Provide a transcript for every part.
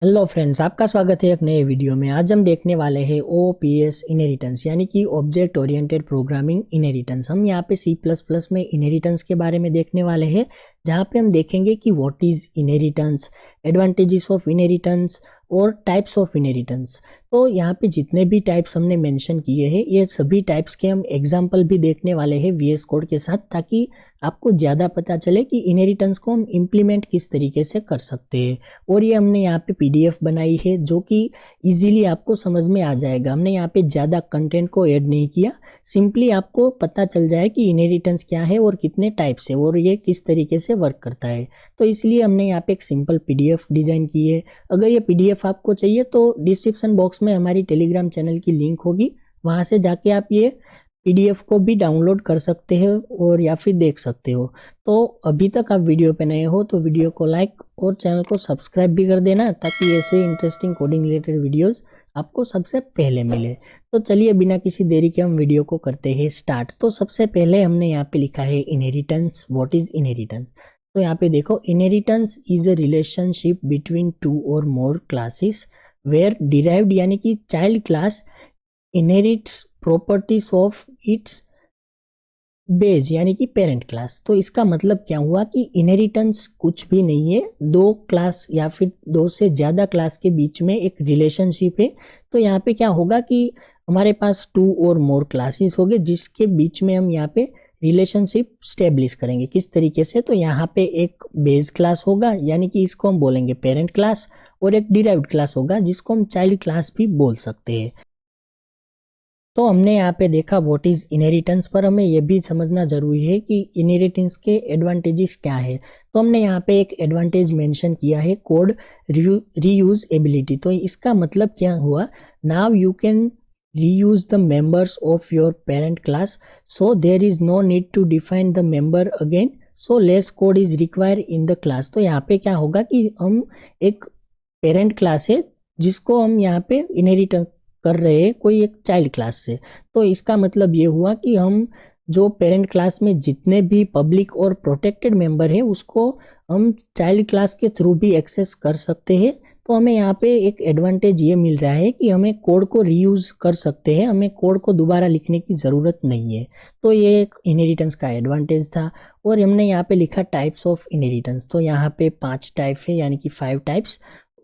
Hello friends, आपका स्वागत है एक नए वीडियो में। आज हम देखने वाले हैं OPS इनहेरिटेंस यानी कि ऑब्जेक्ट ओरिएंटेड प्रोग्रामिंग इनहेरिटेंस। हम यहाँ पे C++ में इनहेरिटेंस के बारे में देखने वाले हैं, जहाँ पे हम देखेंगे कि what is inheritance, advantages of inheritance और टाइप्स ऑफ इनहेरिटेंस। तो यहाँ पे जितने भी टाइप्स हमने मेंशन किए हैं, ये सभी टाइप्स के हम एग्जाम्पल भी देखने वाले हैं VS कोड के साथ, ताकि आपको ज़्यादा पता चले कि इनहेरिटेंस को हम इम्प्लीमेंट किस तरीके से कर सकते हैं। और ये हमने यहाँ पे PDF बनाई है जो कि इजीली आपको समझ में आ जाएगा। हमने यहाँ पे ज़्यादा कंटेंट को ऐड नहीं किया, सिंपली आपको पता चल जाए कि इनहेरिटेंस क्या है और कितने टाइप्स है और ये किस तरीके से वर्क करता है। तो इसलिए हमने यहाँ पे एक सिंपल PDF डिजाइन की है। अगर ये PDF आपको चाहिए तो डिस्क्रिप्शन बॉक्स में हमारी टेलीग्राम चैनल की लिंक होगी, वहाँ से जाके आप ये PDF को भी डाउनलोड कर सकते हो और या फिर देख सकते हो। तो अभी तक आप वीडियो पे नए हो तो वीडियो को लाइक और चैनल को सब्सक्राइब भी कर देना, ताकि ऐसे इंटरेस्टिंग कोडिंग रिलेटेड वीडियोस आपको सबसे पहले मिले। तो चलिए बिना किसी देरी के हम वीडियो को करते हैं स्टार्ट। तो सबसे पहले हमने यहाँ पे लिखा है इनहेरिटेंस। What is inheritance? तो यहाँ पे देखो, inheritance is a relationship between two और मोर क्लासेस वेयर डिराइव्ड यानी कि child class inherits properties of its base यानी कि पेरेंट क्लास। तो इसका मतलब क्या हुआ कि इनहेरिटेंस कुछ भी नहीं है, दो क्लास या फिर दो से ज्यादा क्लास के बीच में एक रिलेशनशिप है। तो यहाँ पे क्या होगा कि हमारे पास टू और मोर क्लासेस होंगे जिसके बीच में हम यहाँ पे रिलेशनशिप स्टेब्लिश करेंगे। किस तरीके से? तो यहाँ पे एक बेस क्लास होगा यानी कि इसको हम बोलेंगे पेरेंट क्लास, और एक डिराइव्ड क्लास होगा जिसको हम चाइल्ड क्लास भी बोल सकते हैं। तो हमने यहाँ पे देखा व्हाट इज इनहेरिटेंस, पर हमें यह भी समझना जरूरी है कि इनहेरिटेंस के एडवांटेजेस क्या है। तो हमने यहाँ पे एक एडवांटेज मेंशन किया है, कोड रीयूज एबिलिटी। तो इसका मतलब क्या हुआ? Now you can reuse the members of your parent class, so there is no need to define the member again, so less code is require in the class. तो यहाँ पे क्या होगा कि हम एक पेरेंट क्लास है जिसको हम यहाँ पे इनहेरिट कर रहे हैं कोई एक चाइल्ड क्लास से। तो इसका मतलब ये हुआ कि हम जो पेरेंट क्लास में जितने भी पब्लिक और प्रोटेक्टेड मेंबर है उसको हम चाइल्ड क्लास के थ्रू भी एक्सेस कर सकते हैं। तो हमें यहाँ पे एक एडवांटेज ये मिल रहा है कि हमें कोड को रीयूज कर सकते हैं, हमें कोड को दोबारा लिखने की ज़रूरत नहीं है। तो ये एक इनहेरिटेंस का एडवांटेज था। और हमने यहाँ पे लिखा टाइप्स ऑफ इनहेरिटेंस। तो यहाँ पे 5 टाइप है यानी कि 5 types: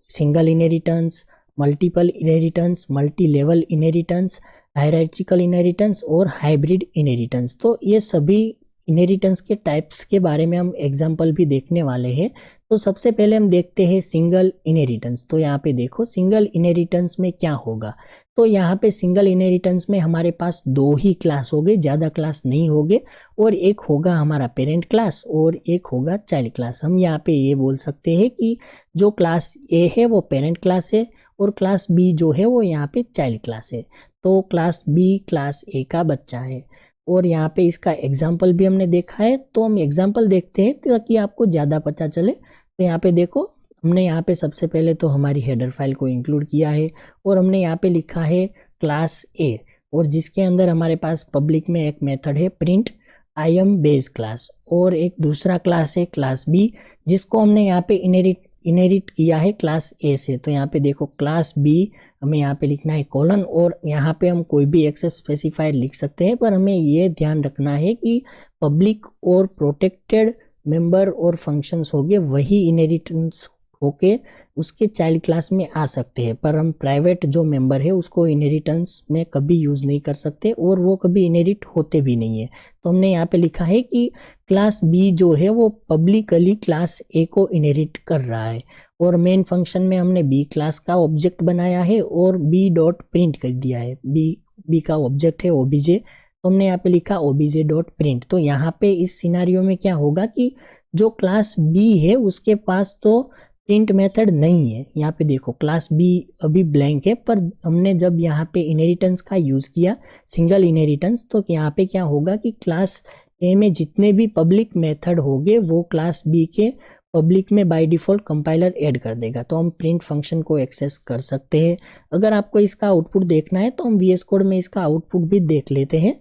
single inheritance, multiple inheritance, multi level inheritance, hierarchical inheritance और हाइब्रिड इनहेरिटेंस। तो ये सभी इनहेरिटेंस के टाइप्स के बारे में हम एग्जांपल भी देखने वाले हैं। तो सबसे पहले हम देखते हैं सिंगल इनहेरिटेंस। तो यहाँ पे देखो सिंगल इनहेरिटेंस में क्या होगा। तो यहाँ पे सिंगल इनहेरिटेंस में हमारे पास दो ही क्लास होंगे, ज़्यादा क्लास नहीं होंगे, और एक होगा हमारा पेरेंट क्लास और एक होगा चाइल्ड क्लास। हम यहाँ पे ये बोल सकते हैं कि जो क्लास ए है वो पेरेंट क्लास है और क्लास बी जो है वो यहाँ पे चाइल्ड क्लास है। तो क्लास बी क्लास ए का बच्चा है। और यहाँ पे इसका एग्जाम्पल भी हमने देखा है, तो हम एग्जाम्पल देखते हैं ताकि आपको ज़्यादा पता चले। तो यहाँ पे देखो, हमने यहाँ पे सबसे पहले तो हमारी हेडर फाइल को इंक्लूड किया है और हमने यहाँ पे लिखा है क्लास ए, और जिसके अंदर हमारे पास पब्लिक में एक मेथड है print I am base class, और एक दूसरा क्लास है क्लास बी जिसको हमने यहाँ पे इनहेरिट किया है क्लास ए से। तो यहाँ पे देखो क्लास बी हमें यहाँ पे लिखना है कॉलन, और यहाँ पे हम कोई भी एक्सेस स्पेसिफायर लिख सकते हैं, पर हमें ये ध्यान रखना है कि पब्लिक और प्रोटेक्टेड मेंबर और फंक्शंस हो गए वही इनहेरिटेंस होके उसके चाइल्ड क्लास में आ सकते हैं, पर हम प्राइवेट जो मेंबर है उसको इनहेरिटेंस में कभी यूज नहीं कर सकते और वो कभी इनहेरिट होते भी नहीं है। तो हमने यहाँ पे लिखा है कि क्लास बी जो है वो पब्लिकली क्लास ए को इनहेरिट कर रहा है, और मेन फंक्शन में हमने बी क्लास का ऑब्जेक्ट बनाया है और बी डॉट प्रिंट कर दिया है। बी का ऑब्जेक्ट है ओबीजे, तो हमने यहाँ पे लिखा ओबीजे डॉट प्रिंट। तो यहाँ पे इस सिनारियो में क्या होगा कि जो क्लास बी है उसके पास तो प्रिंट मेथड नहीं है। यहाँ पे देखो क्लास बी अभी ब्लैंक है, पर हमने जब यहाँ पे इनहेरिटेंस का यूज किया सिंगल इनहेरिटेंस, तो यहाँ पे क्या होगा कि क्लास ए में जितने भी पब्लिक मेथड होंगे वो क्लास बी के पब्लिक में बाय डिफॉल्ट कंपाइलर ऐड कर देगा। तो हम प्रिंट फंक्शन को एक्सेस कर सकते हैं। अगर आपको इसका आउटपुट देखना है तो हम VS कोड में इसका आउटपुट भी देख लेते हैं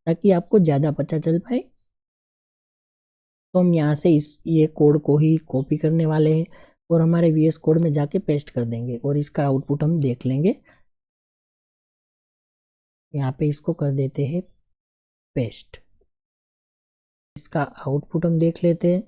ताकि आपको ज़्यादा पता चल पाए। तो हम यहाँ से ये कोड को ही कॉपी करने वाले हैं और हमारे VS कोड में जाके पेस्ट कर देंगे और इसका आउटपुट हम देख लेंगे। यहाँ पे इसको कर देते हैं पेस्ट, इसका आउटपुट हम देख लेते हैं।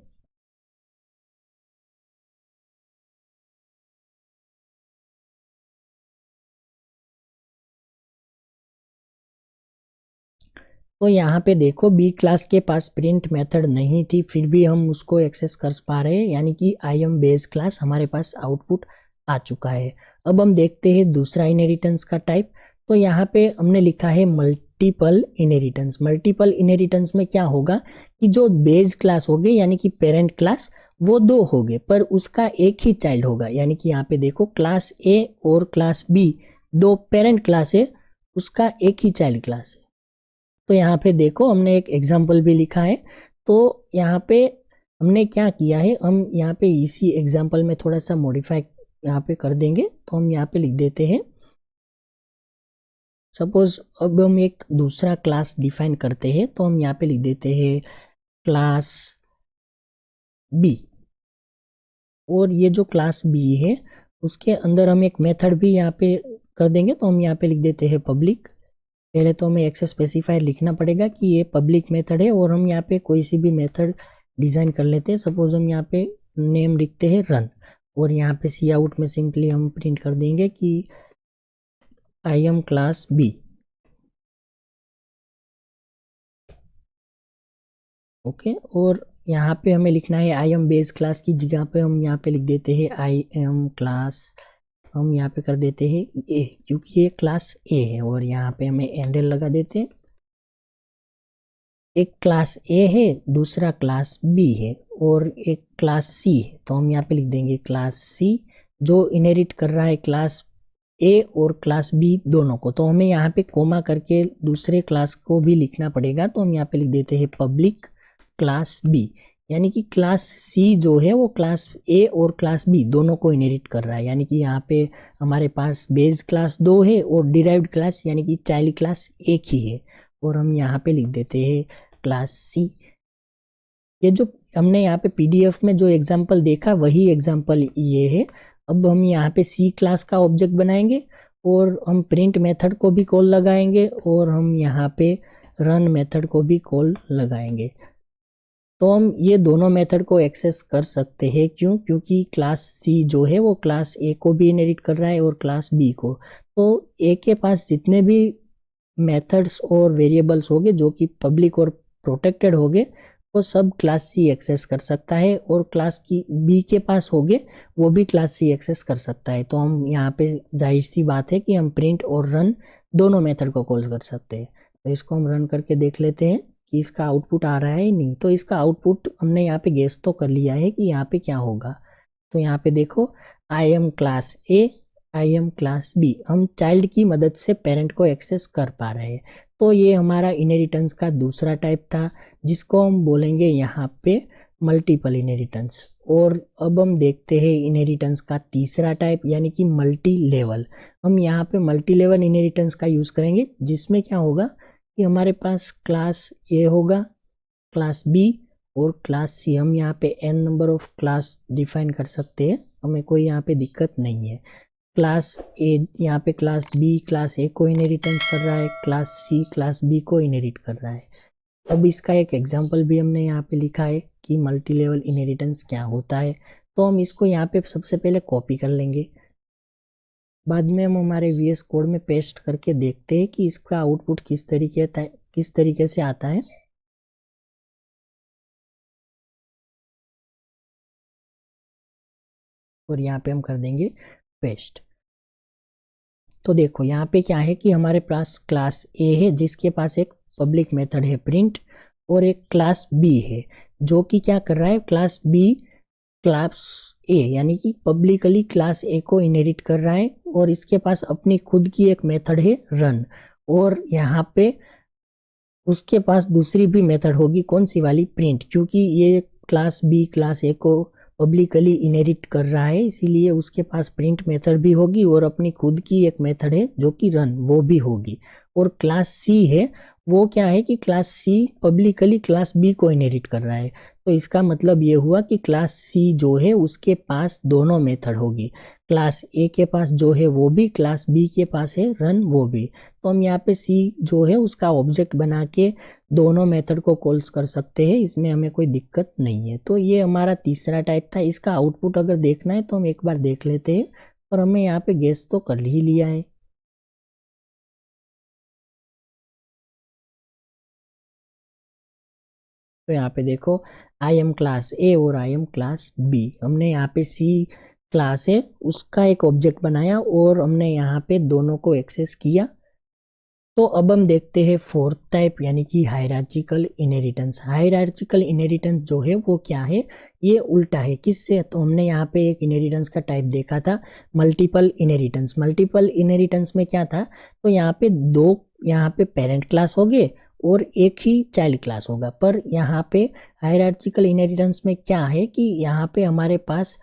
तो यहाँ पे देखो बी क्लास के पास प्रिंट मेथड नहीं थी, फिर भी हम उसको एक्सेस कर पा रहे हैं, यानी कि IAM बेस क्लास हमारे पास आउटपुट आ चुका है। अब हम देखते हैं दूसरा इनहेरिटेंस का टाइप। तो यहाँ पे हमने लिखा है मल्टीपल इनहेरिटेंस। मल्टीपल इनहेरिटेंस में क्या होगा कि जो बेस क्लास होगी यानी कि पेरेंट क्लास वो दो होंगे, पर उसका एक ही चाइल्ड होगा। यानी कि यहाँ पे देखो क्लास A और क्लास B दो पेरेंट क्लास है, उसका एक ही चाइल्ड क्लास है। तो यहाँ पे देखो हमने एक एग्जाम्पल भी लिखा है। तो यहाँ पे हमने क्या किया है, हम यहाँ पे इसी एग्जाम्पल में थोड़ा सा मॉडिफाई यहाँ पे कर देंगे। तो हम यहाँ पे लिख देते हैं, सपोज अब हम एक दूसरा क्लास डिफाइन करते हैं, तो हम यहाँ पे लिख देते हैं क्लास B। और ये जो क्लास B है उसके अंदर हम एक मेथड भी यहाँ पे कर देंगे। तो हम यहाँ पे लिख देते हैं पब्लिक। पहले तो हमें एक्सेस स्पेसिफायर लिखना पड़ेगा कि ये पब्लिक मेथड है, और हम यहाँ पे कोई सी भी मेथड डिज़ाइन कर लेते हैं। सपोज हम यहाँ पे नेम लिखते हैं रन, और यहाँ पे सी आउट में सिंपली हम प्रिंट कर देंगे कि IAM क्लास B। ओके, और यहाँ पे हमें लिखना है IAM बेस क्लास की जगह पे हम यहाँ पे लिख देते हैं IAM क्लास, हम यहाँ पे कर देते हैं A, क्योंकि ये क्लास A है। और यहाँ पे हमें एंडल लगा देते हैं। एक क्लास A है, दूसरा क्लास B है, और एक क्लास C है। तो हम यहाँ पे लिख देंगे क्लास C, जो इनहेरिट कर रहा है क्लास A और क्लास B दोनों को। तो हमें यहाँ पे कोमा करके दूसरे क्लास को भी लिखना पड़ेगा। तो हम यहाँ पे लिख देते हैं पब्लिक क्लास B, यानी कि क्लास C जो है वो क्लास A और क्लास B दोनों को इनहेरिट कर रहा है। यानी कि यहाँ पे हमारे पास बेस क्लास दो है और डिराइव्ड क्लास यानी कि चाइल्ड क्लास एक ही है। और हम यहाँ पे लिख देते हैं क्लास C। ये जो हमने यहाँ पे PDF में जो एग्जाम्पल देखा वही एग्जाम्पल ये है। अब हम यहाँ पे C क्लास का ऑब्जेक्ट बनाएंगे, और हम प्रिंट मेथड को भी कॉल लगाएंगे, और हम यहाँ पे रन मेथड को भी कॉल लगाएंगे। तो हम ये दोनों मेथड को एक्सेस कर सकते हैं। क्यों? क्योंकि क्लास C जो है वो क्लास A को भी इनहेरिट कर रहा है और क्लास B को। तो A के पास जितने भी मेथड्स और वेरिएबल्स होंगे जो कि पब्लिक और प्रोटेक्टेड होंगे वो सब क्लास C एक्सेस कर सकता है, और क्लास की B के पास होंगे वो भी क्लास C एक्सेस कर सकता है। तो हम यहाँ पे जाहिर सी बात है कि हम प्रिंट और रन दोनों मेथड को कॉल कर सकते हैं। तो इसको हम रन करके देख लेते हैं कि इसका आउटपुट आ रहा है नहीं। तो इसका आउटपुट हमने यहाँ पे गेस तो कर लिया है कि यहाँ पे क्या होगा। तो यहाँ पे देखो IAM class A, IAM class B, हम चाइल्ड की मदद से पेरेंट को एक्सेस कर पा रहे हैं। तो ये हमारा इनहेरिटेंस का दूसरा टाइप था, जिसको हम बोलेंगे यहाँ पे मल्टीपल इनहेरिटेंस। और अब हम देखते हैं इनहेरिटेंस का तीसरा टाइप, यानी कि मल्टी लेवल। हम यहाँ पे मल्टी लेवल इनहेरिटेंस का यूज़ करेंगे, जिसमें क्या होगा कि हमारे पास क्लास A होगा, क्लास B और क्लास C। हम यहाँ पे n number of class define कर सकते हैं, हमें कोई यहाँ पे दिक्कत नहीं है। क्लास A यहाँ पे क्लास B क्लास A को इनहेरिटेंस कर रहा है, क्लास C क्लास B को इनहेरिट कर रहा है। अब इसका एक एग्जांपल भी हमने यहाँ पे लिखा है कि मल्टी लेवल इनहेरिटेंस क्या होता है। तो हम इसको यहाँ पे सबसे पहले कॉपी कर लेंगे, बाद में हम हमारे VS कोड में पेस्ट करके देखते हैं कि इसका आउटपुट किस तरीके से आता है। और यहाँ पे हम कर देंगे पेस्ट। तो देखो यहाँ पे क्या है कि हमारे पास क्लास A है जिसके पास एक पब्लिक मेथड है प्रिंट, और एक क्लास B है जो कि क्या कर रहा है, क्लास B क्लास A यानी कि पब्लिकली क्लास A को इनहेरिट कर रहा है, और इसके पास अपनी खुद की एक मेथड है रन। और यहाँ पे उसके पास दूसरी भी मेथड होगी, कौन सी वाली, प्रिंट। क्योंकि ये क्लास B क्लास A को पब्लिकली इनहेरिट कर रहा है, इसीलिए उसके पास प्रिंट मेथड भी होगी और अपनी खुद की एक मेथड है जो कि रन, वो भी होगी। और क्लास C है वो क्या है कि class C publicly class B को इनहेरिट कर रहा है। तो इसका मतलब ये हुआ कि क्लास सी जो है उसके पास दोनों मेथड होगी, क्लास ए के पास जो है वो भी, क्लास बी के पास है रन वो भी। तो हम यहाँ पे सी जो है उसका ऑब्जेक्ट बना के दोनों मेथड को कॉल्स कर सकते हैं, इसमें हमें कोई दिक्कत नहीं है। तो ये हमारा तीसरा टाइप था। इसका आउटपुट अगर देखना है तो हम एक बार देख लेते हैं, और हमें यहाँ पे गेस तो कर ही लिया है। तो यहाँ पे देखो आई एम क्लास ए और आई एम क्लास बी, हमने यहाँ पे सी क्लास है उसका एक ऑब्जेक्ट बनाया और हमने यहाँ पे दोनों को एक्सेस किया। तो अब हम देखते हैं फोर्थ टाइप, यानी कि हायरार्चिकल इनहेरिटेंस। हायरार्चिकल इनहेरिटेंस जो है वो क्या है, ये उल्टा है। किससे? तो हमने यहाँ पे एक इनहेरिटेंस का टाइप देखा था मल्टीपल इनहेरिटेंस। मल्टीपल इनहेरिटेंस में क्या था, तो यहाँ पे दो, यहाँ पे पेरेंट क्लास हो गए और एक ही चाइल्ड क्लास होगा। पर यहाँ पे हायरार्चिकल इनहेरिटेंस में क्या है कि यहाँ पे हमारे पास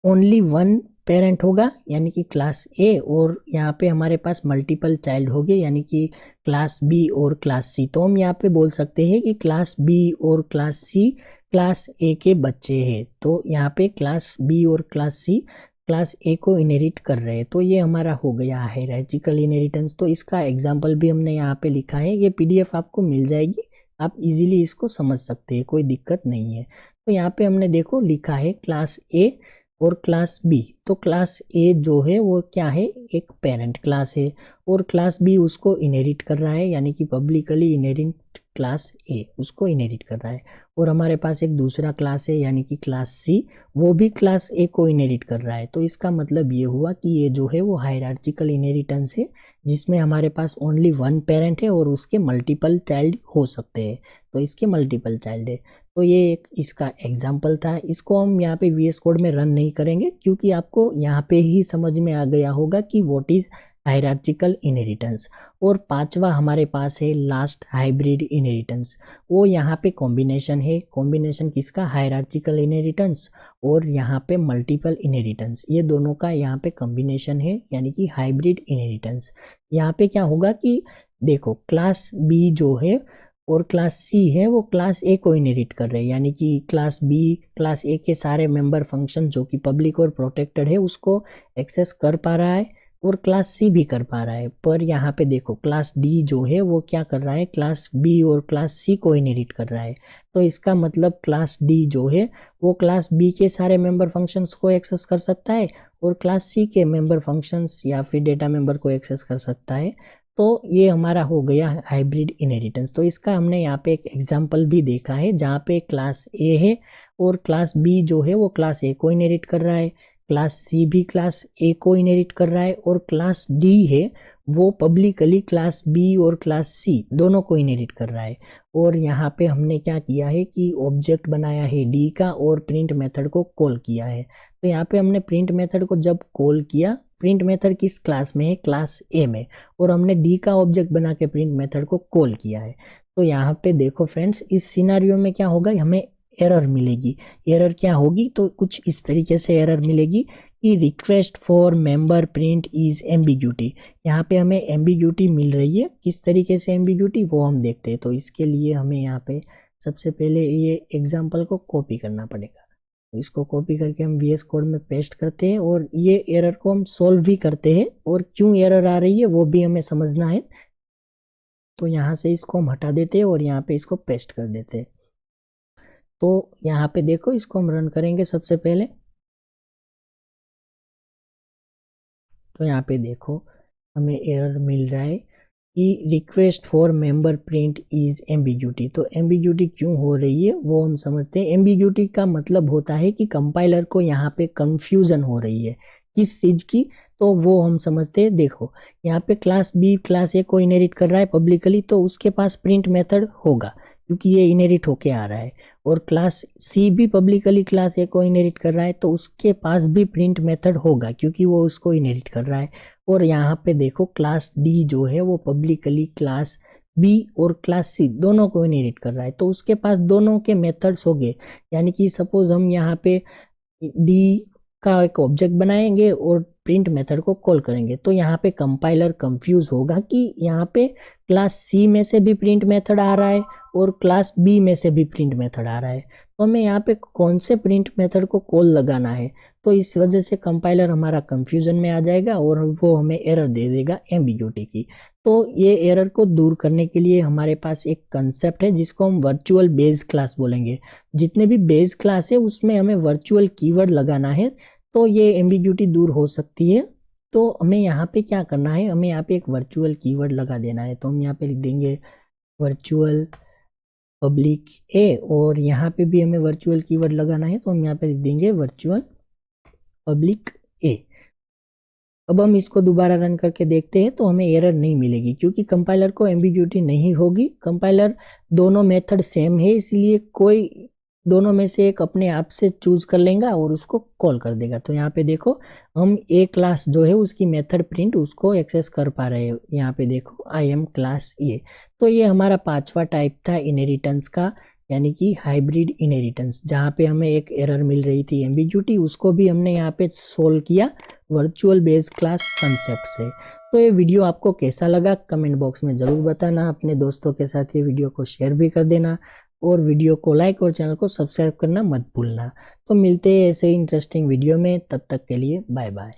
ओनली वन पेरेंट होगा यानी कि क्लास ए, और यहाँ पे हमारे पास मल्टीपल चाइल्ड होंगे यानी कि क्लास बी और क्लास सी। तो हम यहाँ पे बोल सकते हैं कि क्लास बी और क्लास सी क्लास ए के बच्चे हैं। तो यहाँ पे क्लास बी और क्लास सी क्लास ए को इनहेरिट कर रहे हैं। तो ये हमारा हो गया हायरार्चिकल इनहेरिटेंस। तो इसका एग्जाम्पल भी हमने यहाँ पे लिखा है, ये पीडीएफ आपको मिल जाएगी, आप इजीली इसको समझ सकते हैं, कोई दिक्कत नहीं है। तो यहाँ पे हमने देखो लिखा है क्लास ए और क्लास बी। तो क्लास ए जो है वो क्या है, एक पेरेंट क्लास है, और क्लास बी उसको इनहेरिट कर रहा है यानी कि पब्लिकली इनहेरिट क्लास ए उसको इनहेरिट कर रहा है। और हमारे पास एक दूसरा क्लास है यानी कि क्लास सी, वो भी क्लास ए को इनहेरिट कर रहा है। तो इसका मतलब ये हुआ कि ये जो है वो हायरार्चिकल इनहेरिटेंस है, जिसमें हमारे पास ओनली वन पेरेंट है और उसके मल्टीपल चाइल्ड हो सकते हैं। तो इसके मल्टीपल चाइल्ड है। तो ये एक इसका एग्जाम्पल था। इसको हम यहाँ पे VS कोड में रन नहीं करेंगे क्योंकि आपको यहाँ पे ही समझ में आ गया होगा कि व्हाट इज हायरार्चिकल इनहेरिटेंस। और पांचवा हमारे पास है लास्ट हाइब्रिड इनहेरिटेंस। वो यहाँ पे कॉम्बिनेशन है, कॉम्बिनेशन किसका, हायरार्चिकल इनहेरिटेंस और यहाँ पे मल्टीपल इनहेरिटेंस, ये दोनों का यहाँ पे कॉम्बिनेशन है यानी कि हाइब्रिड इनहेरिटेंस। यहाँ पे क्या होगा कि देखो क्लास बी जो है और क्लास सी है वो क्लास ए को इनहेरिट कर रहे हैं, यानी कि क्लास बी क्लास ए के सारे मेंबर फंक्शन जो कि पब्लिक और प्रोटेक्टेड है उसको एक्सेस कर पा रहा है, और क्लास सी भी कर पा रहा है। पर यहाँ पे देखो क्लास डी जो है वो क्या कर रहा है, क्लास बी और क्लास सी को इनहेरिट कर रहा है। तो इसका मतलब क्लास डी जो है वो क्लास बी के सारे मेंबर फंक्शंस को एक्सेस कर सकता है और क्लास सी के मेंबर फंक्शंस या फिर डेटा मेंबर को एक्सेस कर सकता है। तो ये हमारा हो गया हाइब्रिड इनहेरिटेंस। तो इसका हमने यहाँ पे एक एग्जांपल भी देखा है जहाँ पे क्लास ए है और क्लास बी जो है वो क्लास ए को इनहेरिट कर रहा है, क्लास सी भी क्लास ए को इनहेरिट कर रहा है, और क्लास डी है वो पब्लिकली क्लास बी और क्लास सी दोनों को इनहेरिट कर रहा है। और यहाँ पे हमने क्या किया है कि ऑब्जेक्ट बनाया है डी का और प्रिंट मेथड को कॉल किया है। तो यहाँ पे हमने प्रिंट मेथड को जब कॉल किया, प्रिंट मेथड किस क्लास में है, क्लास ए में, और हमने डी का ऑब्जेक्ट बना के प्रिंट मेथड को कॉल किया है। तो यहाँ पे देखो फ्रेंड्स, इस सिनारियो में क्या होगा, हमें एरर मिलेगी। एरर क्या होगी, तो कुछ इस तरीके से एरर मिलेगी कि request for member print is ambiguity. यहाँ पे हमें एम्बिग्यूटी मिल रही है, किस तरीके से एम्बिग्यूटी वो हम देखते हैं। तो इसके लिए हमें यहाँ पे सबसे पहले ये एग्जाम्पल को कॉपी करना पड़ेगा। इसको कॉपी करके हम VS कोड में पेस्ट करते हैं और ये एरर को हम सॉल्व भी करते हैं, और क्यों एरर आ रही है वो भी हमें समझना है। तो यहाँ से इसको हम हटा देते हैं और यहाँ पे इसको पेस्ट कर देते हैं। तो यहाँ पे देखो इसको हम रन करेंगे सबसे पहले। तो यहाँ पे देखो हमें एरर मिल रहा है कि request for member print is ambiguity. तो एम्बिग्यूटी क्यों हो रही है वो हम समझते हैं। एम्बिग्यूटी का मतलब होता है कि कंपाइलर को यहाँ पे कंफ्यूजन हो रही है किस चीज की, तो वो हम समझते हैं। देखो यहाँ पे क्लास बी क्लास ए को इनहेरिट कर रहा है पब्लिकली, तो उसके पास प्रिंट मेथड होगा क्योंकि ये इनहेरिट होके आ रहा है, और क्लास सी भी पब्लिकली क्लास ए को इनहेरिट कर रहा है तो उसके पास भी प्रिंट मेथड होगा क्योंकि वो उसको इनहेरिट कर रहा है। और यहाँ पे देखो क्लास डी जो है वो पब्लिकली क्लास बी और क्लास सी दोनों को इनहेरिट कर रहा है, तो उसके पास दोनों के मेथड्स हो गए। यानी कि सपोज हम यहाँ पे डी का एक ऑब्जेक्ट बनाएंगे और प्रिंट मेथड को कॉल करेंगे तो यहाँ पे कंपाइलर कंफ्यूज होगा कि यहाँ पे क्लास सी में से भी प्रिंट मेथड आ रहा है और क्लास बी में से भी प्रिंट मेथड आ रहा है, तो हमें यहाँ पे कौन से प्रिंट मेथड को कॉल लगाना है। तो इस वजह से कंपाइलर हमारा कंफ्यूजन में आ जाएगा और वो हमें एरर दे देगा एम्बिग्यूटी की। तो ये एरर को दूर करने के लिए हमारे पास एक कंसेप्ट है जिसको हम वर्चुअल बेस क्लास बोलेंगे। जितने भी बेस क्लास है उसमें हमें वर्चुअल कीवर्ड लगाना है तो ये एम्बिग्यूटी दूर हो सकती है। तो हमें यहाँ पे क्या करना है, हमें यहाँ पे एक वर्चुअल कीवर्ड लगा देना है। तो हम यहाँ पे लिख देंगे वर्चुअल पब्लिक ए और यहाँ पे भी हमें वर्चुअल कीवर्ड लगाना है तो हम यहाँ पे लिख देंगे वर्चुअल पब्लिक ए। अब हम इसको दोबारा रन करके देखते हैं तो हमें एरर नहीं मिलेगी क्योंकि कंपाइलर को एम्बिग्यूटी नहीं होगी। कंपाइलर दोनों मेथड सेम है इसलिए कोई दोनों में से एक अपने आप से चूज कर लेगा और उसको कॉल कर देगा। तो यहाँ पे देखो हम ए क्लास जो है उसकी मेथड प्रिंट उसको एक्सेस कर पा रहे हैं। यहाँ पे देखो आई एम क्लास ए। तो ये हमारा 5वां टाइप था इनहेरिटेंस का, यानी कि हाइब्रिड इनहेरिटेंस, जहाँ पे हमें एक एरर मिल रही थी एम्बिग्यूटी, उसको भी हमने यहाँ पे सोल्व किया वर्चुअल बेस क्लास कंसेप्ट से। तो ये वीडियो आपको कैसा लगा कमेंट बॉक्स में ज़रूर बताना। अपने दोस्तों के साथ ये वीडियो को शेयर भी कर देना और वीडियो को लाइक और चैनल को सब्सक्राइब करना मत भूलना। तो मिलते हैं ऐसे इंटरेस्टिंग वीडियो में, तब तक के लिए बाय बाय।